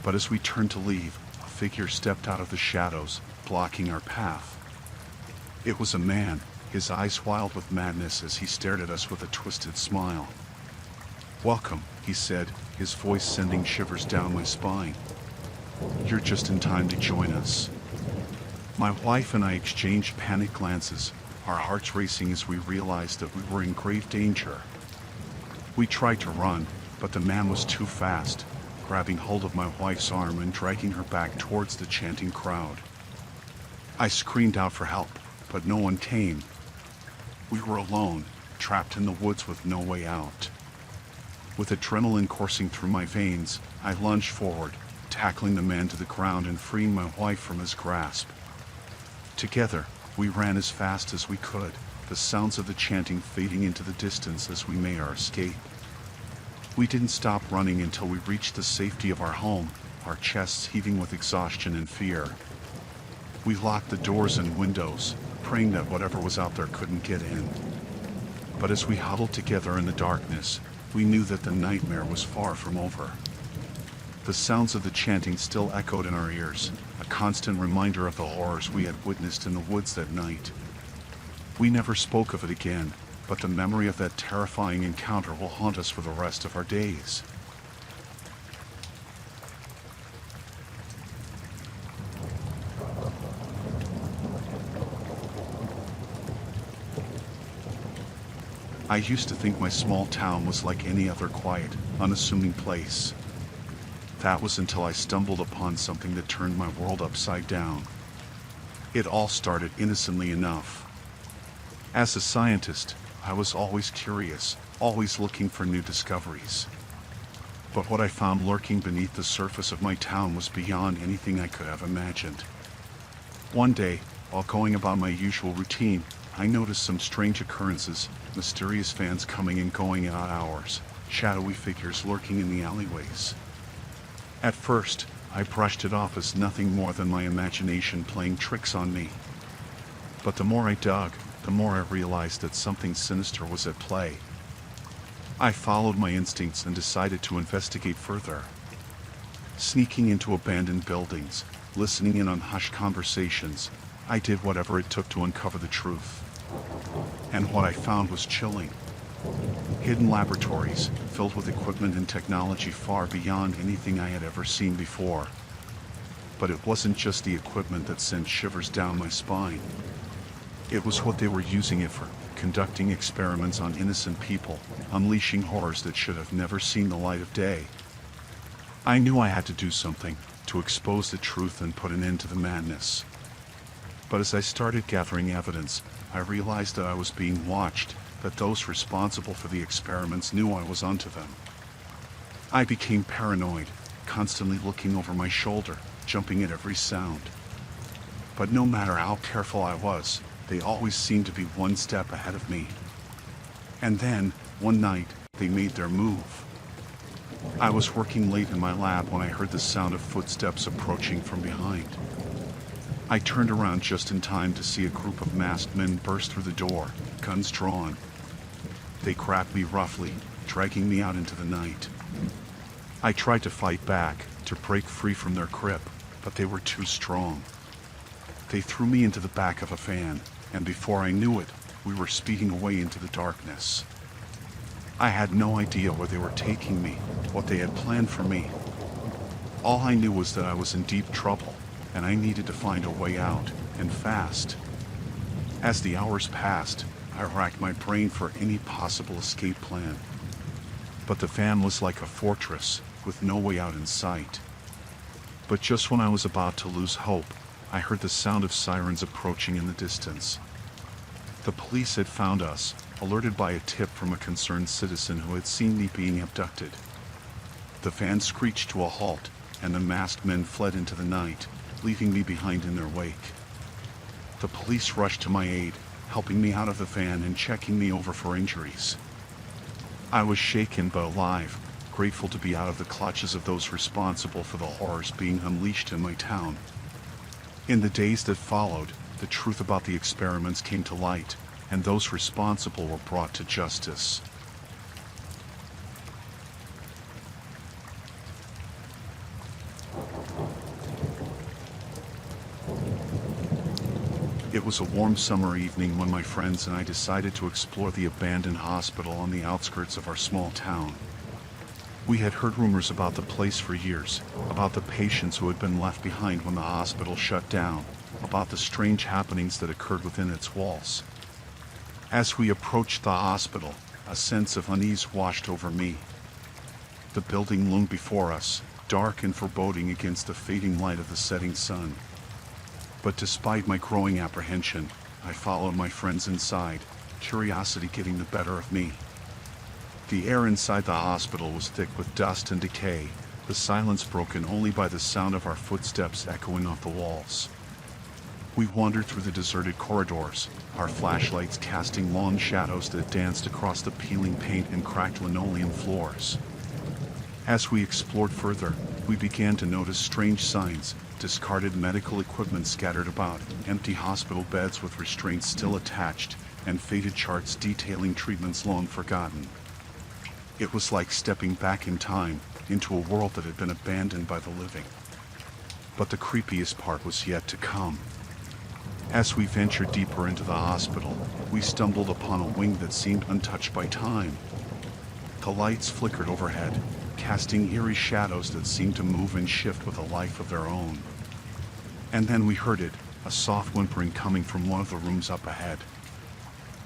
But as we turned to leave, a figure stepped out of the shadows, blocking our path. It was a man, his eyes wild with madness as he stared at us with a twisted smile. "Welcome," he said, his voice sending shivers down my spine. "You're just in time to join us." My wife and I exchanged panicked glances, our hearts racing as we realized that we were in grave danger. We tried to run, but the man was too fast, grabbing hold of my wife's arm and dragging her back towards the chanting crowd. I screamed out for help, but no one came. We were alone, trapped in the woods with no way out. With adrenaline coursing through my veins, I lunged forward, tackling the man to the ground and freeing my wife from his grasp. Together, we ran as fast as we could, the sounds of the chanting fading into the distance as we made our escape. We didn't stop running until we reached the safety of our home, our chests heaving with exhaustion and fear. We locked the doors and windows, praying that whatever was out there couldn't get in. But as we huddled together in the darkness, we knew that the nightmare was far from over. The sounds of the chanting still echoed in our ears, a constant reminder of the horrors we had witnessed in the woods that night. We never spoke of it again, but the memory of that terrifying encounter will haunt us for the rest of our days. I used to think my small town was like any other quiet, unassuming place. That was until I stumbled upon something that turned my world upside down. It all started innocently enough. As a scientist, I was always curious, always looking for new discoveries. But what I found lurking beneath the surface of my town was beyond anything I could have imagined. One day, while going about my usual routine, I noticed some strange occurrences, mysterious fans coming and going at odd hours, shadowy figures lurking in the alleyways. At first, I brushed it off as nothing more than my imagination playing tricks on me. But the more I dug, the more I realized that something sinister was at play. I followed my instincts and decided to investigate further. Sneaking into abandoned buildings, listening in on hushed conversations, I did whatever it took to uncover the truth. And what I found was chilling. Hidden laboratories, filled with equipment and technology far beyond anything I had ever seen before. But it wasn't just the equipment that sent shivers down my spine. It was what they were using it for, conducting experiments on innocent people, unleashing horrors that should have never seen the light of day. I knew I had to do something, to expose the truth and put an end to the madness. But as I started gathering evidence, I realized that I was being watched, that those responsible for the experiments knew I was onto them. I became paranoid, constantly looking over my shoulder, jumping at every sound. But no matter how careful I was, they always seemed to be one step ahead of me. And then, one night, they made their move. I was working late in my lab when I heard the sound of footsteps approaching from behind. I turned around just in time to see a group of masked men burst through the door, guns drawn. They grabbed me roughly, dragging me out into the night. I tried to fight back, to break free from their grip, but they were too strong. They threw me into the back of a van, and before I knew it, we were speeding away into the darkness. I had no idea where they were taking me, what they had planned for me. All I knew was that I was in deep trouble, and I needed to find a way out, and fast. As the hours passed, I racked my brain for any possible escape plan. But the van was like a fortress, with no way out in sight. But just when I was about to lose hope, I heard the sound of sirens approaching in the distance. The police had found us, alerted by a tip from a concerned citizen who had seen me being abducted. The van screeched to a halt, and the masked men fled into the night, leaving me behind in their wake. The police rushed to my aid, helping me out of the van and checking me over for injuries. I was shaken but alive, grateful to be out of the clutches of those responsible for the horrors being unleashed in my town. In the days that followed, the truth about the experiments came to light, and those responsible were brought to justice. It was a warm summer evening when my friends and I decided to explore the abandoned hospital on the outskirts of our small town. We had heard rumors about the place for years, about the patients who had been left behind when the hospital shut down, about the strange happenings that occurred within its walls. As we approached the hospital, a sense of unease washed over me. The building loomed before us, dark and foreboding against the fading light of the setting sun. But despite my growing apprehension, I followed my friends inside, curiosity getting the better of me. The air inside the hospital was thick with dust and decay, the silence broken only by the sound of our footsteps echoing off the walls. We wandered through the deserted corridors, our flashlights casting long shadows that danced across the peeling paint and cracked linoleum floors. As we explored further, we began to notice strange signs, discarded medical equipment scattered about, empty hospital beds with restraints still attached, and faded charts detailing treatments long forgotten. It was like stepping back in time, into a world that had been abandoned by the living. But the creepiest part was yet to come. As we ventured deeper into the hospital, we stumbled upon a wing that seemed untouched by time. The lights flickered overhead, casting eerie shadows that seemed to move and shift with a life of their own. And then we heard it, a soft whimpering coming from one of the rooms up ahead.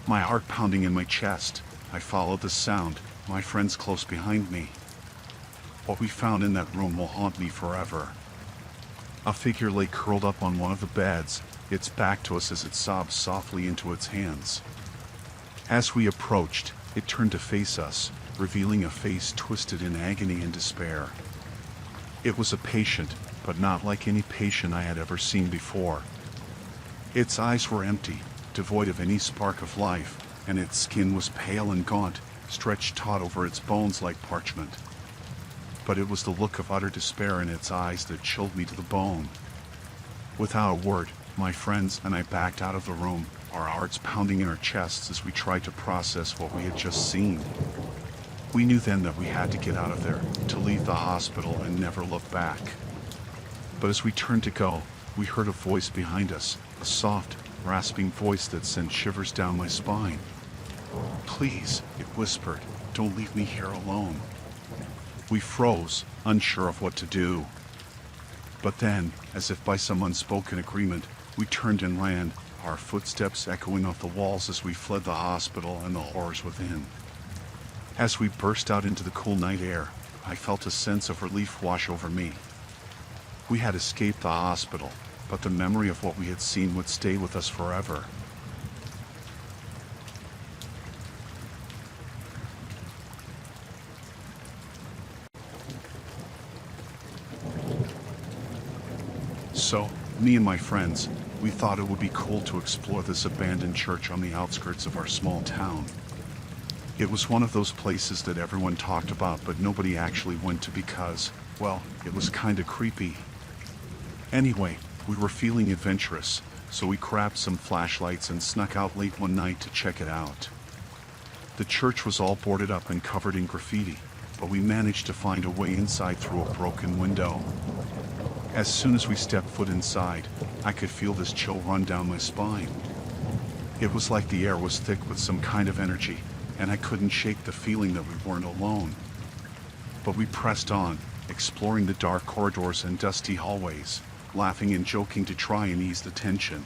My heart pounding in my chest, I followed the sound, my friends close behind me. What we found in that room will haunt me forever. A figure lay curled up on one of the beds, its back to us as it sobbed softly into its hands. As we approached, it turned to face us, revealing a face twisted in agony and despair. It was a patient, but not like any patient I had ever seen before. Its eyes were empty, devoid of any spark of life, and its skin was pale and gaunt, stretched taut over its bones like parchment. But it was the look of utter despair in its eyes that chilled me to the bone. Without a word, my friends and I backed out of the room, our hearts pounding in our chests as we tried to process what we had just seen. We knew then that we had to get out of there, to leave the hospital and never look back. But as we turned to go, we heard a voice behind us, a soft, rasping voice that sent shivers down my spine. "Please," it whispered, "don't leave me here alone." We froze, unsure of what to do. But then, as if by some unspoken agreement, we turned and ran, our footsteps echoing off the walls as we fled the hospital and the horrors within. As we burst out into the cool night air, I felt a sense of relief wash over me. We had escaped the hospital, but the memory of what we had seen would stay with us forever. So, me and my friends, we thought it would be cool to explore this abandoned church on the outskirts of our small town. It was one of those places that everyone talked about but nobody actually went to because, well, it was kinda creepy. Anyway, we were feeling adventurous, so we grabbed some flashlights and snuck out late one night to check it out. The church was all boarded up and covered in graffiti, but we managed to find a way inside through a broken window. As soon as we stepped foot inside, I could feel this chill run down my spine. It was like the air was thick with some kind of energy, and I couldn't shake the feeling that we weren't alone. But we pressed on, exploring the dark corridors and dusty hallways, laughing and joking to try and ease the tension.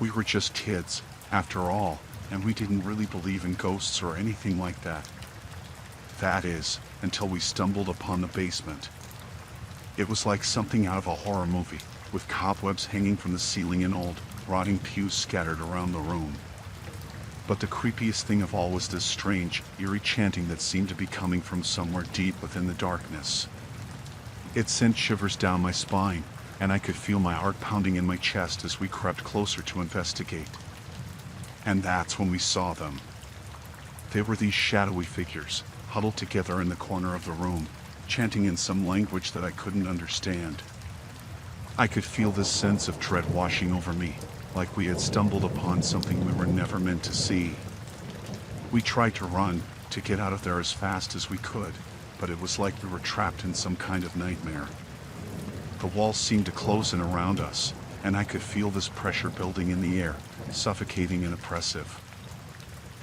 We were just kids, after all, and we didn't really believe in ghosts or anything like that. That is, until we stumbled upon the basement. It was like something out of a horror movie, with cobwebs hanging from the ceiling and old, rotting pews scattered around the room. But the creepiest thing of all was this strange, eerie chanting that seemed to be coming from somewhere deep within the darkness. It sent shivers down my spine, and I could feel my heart pounding in my chest as we crept closer to investigate. And that's when we saw them. They were these shadowy figures, huddled together in the corner of the room, chanting in some language that I couldn't understand. I could feel this sense of dread washing over me, like we had stumbled upon something we were never meant to see. We tried to run, to get out of there as fast as we could, but it was like we were trapped in some kind of nightmare. The walls seemed to close in around us, and I could feel this pressure building in the air, suffocating and oppressive.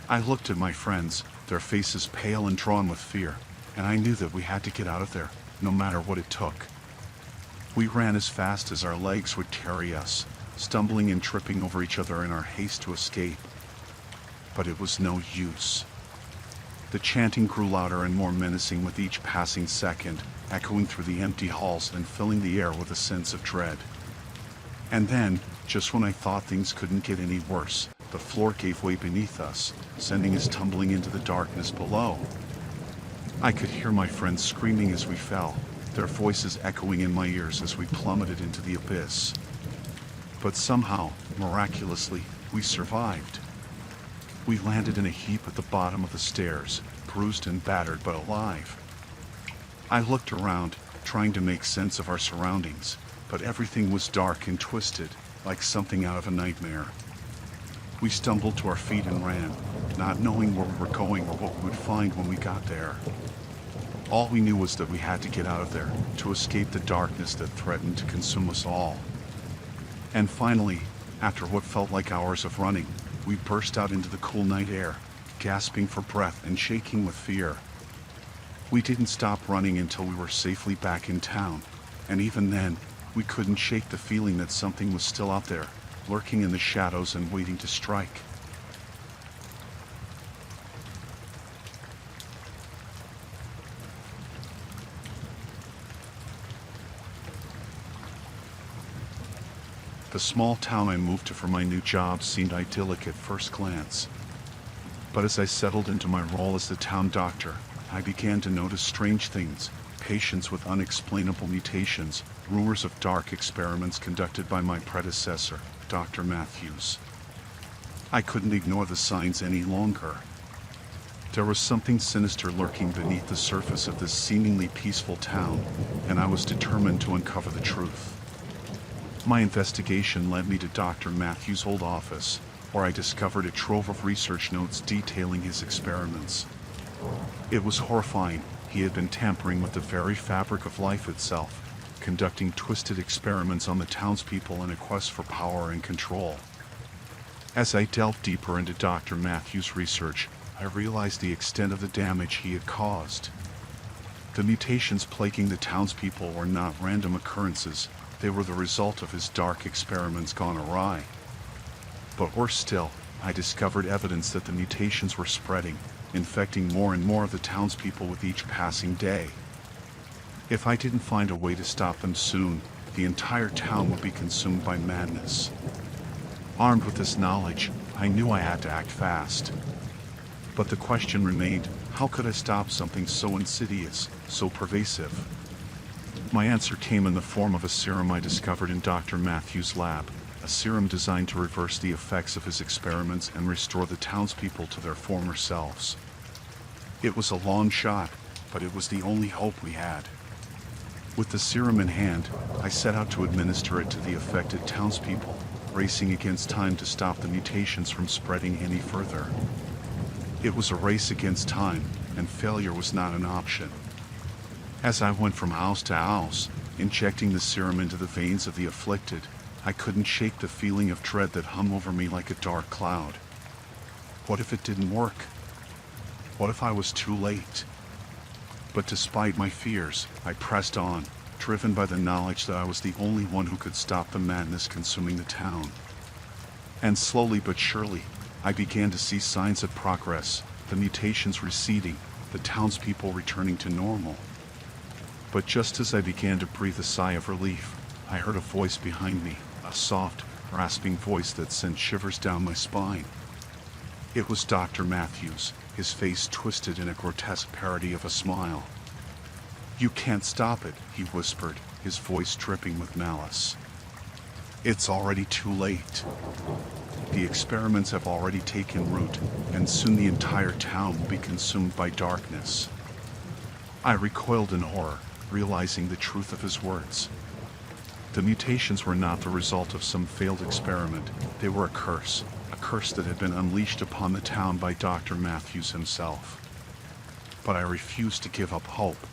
I looked at my friends, their faces pale and drawn with fear, and I knew that we had to get out of there, no matter what it took. We ran as fast as our legs would carry us, stumbling and tripping over each other in our haste to escape. But it was no use. The chanting grew louder and more menacing with each passing second, echoing through the empty halls and filling the air with a sense of dread. And then, just when I thought things couldn't get any worse, the floor gave way beneath us, sending us tumbling into the darkness below. I could hear my friends screaming as we fell, their voices echoing in my ears as we plummeted into the abyss. But somehow, miraculously, we survived. We landed in a heap at the bottom of the stairs, bruised and battered but alive. I looked around, trying to make sense of our surroundings, but everything was dark and twisted, like something out of a nightmare. We stumbled to our feet and ran, not knowing where we were going or what we would find when we got there. All we knew was that we had to get out of there, to escape the darkness that threatened to consume us all. And finally, after what felt like hours of running, we burst out into the cool night air, gasping for breath and shaking with fear. We didn't stop running until we were safely back in town, and even then, we couldn't shake the feeling that something was still out there, lurking in the shadows and waiting to strike. The small town I moved to for my new job seemed idyllic at first glance. But as I settled into my role as the town doctor, I began to notice strange things, patients with unexplainable mutations, rumors of dark experiments conducted by my predecessor, Dr. Matthews. I couldn't ignore the signs any longer. There was something sinister lurking beneath the surface of this seemingly peaceful town, and I was determined to uncover the truth. My investigation led me to Dr. Matthews' old office, where I discovered a trove of research notes detailing his experiments. It was horrifying. He had been tampering with the very fabric of life itself, conducting twisted experiments on the townspeople in a quest for power and control. As I delved deeper into Dr. Matthews' research, I realized the extent of the damage he had caused. The mutations plaguing the townspeople were not random occurrences. They were the result of his dark experiments gone awry. But worse still, I discovered evidence that the mutations were spreading, infecting more and more of the townspeople with each passing day. If I didn't find a way to stop them soon, the entire town would be consumed by madness. Armed with this knowledge, I knew I had to act fast. But the question remained, how could I stop something so insidious, so pervasive? My answer came in the form of a serum I discovered in Dr. Matthews' lab, a serum designed to reverse the effects of his experiments and restore the townspeople to their former selves. It was a long shot, but it was the only hope we had. With the serum in hand, I set out to administer it to the affected townspeople, racing against time to stop the mutations from spreading any further. It was a race against time, and failure was not an option. As I went from house to house, injecting the serum into the veins of the afflicted, I couldn't shake the feeling of dread that hung over me like a dark cloud. What if it didn't work? What if I was too late? But despite my fears, I pressed on, driven by the knowledge that I was the only one who could stop the madness consuming the town. And slowly but surely, I began to see signs of progress, the mutations receding, the townspeople returning to normal. But just as I began to breathe a sigh of relief, I heard a voice behind me, a soft, rasping voice that sent shivers down my spine. It was Dr. Matthews, his face twisted in a grotesque parody of a smile. "You can't stop it," he whispered, his voice dripping with malice. "It's already too late. The experiments have already taken root, and soon the entire town will be consumed by darkness." I recoiled in horror, realizing the truth of his words. The mutations were not the result of some failed experiment. They were a curse that had been unleashed upon the town by Dr. Matthews himself. But I refused to give up hope.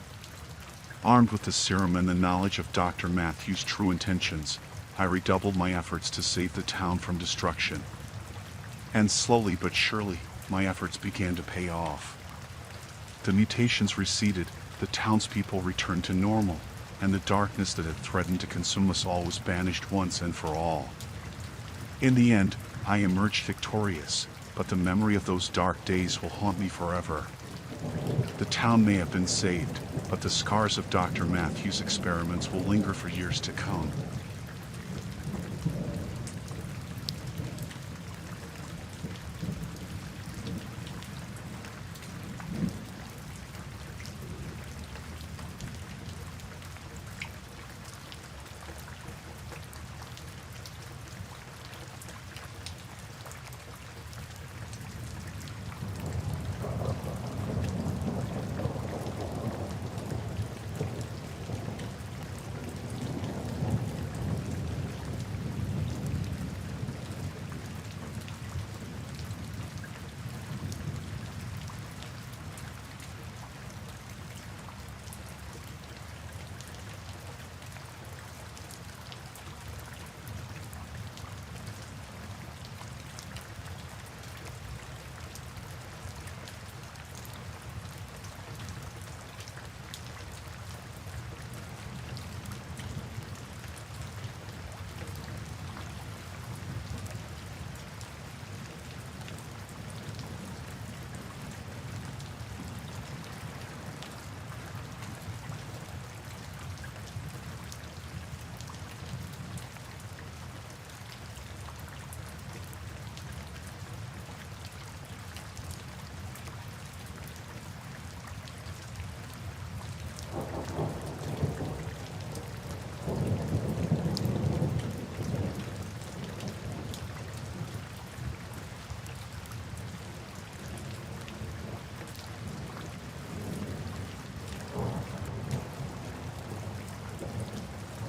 Armed with the serum and the knowledge of Dr. Matthews' true intentions, I redoubled my efforts to save the town from destruction. And slowly but surely, my efforts began to pay off. The mutations receded, the townspeople returned to normal, and the darkness that had threatened to consume us all was banished once and for all. In the end, I emerged victorious, but the memory of those dark days will haunt me forever. The town may have been saved, but the scars of Dr. Matthews' experiments will linger for years to come.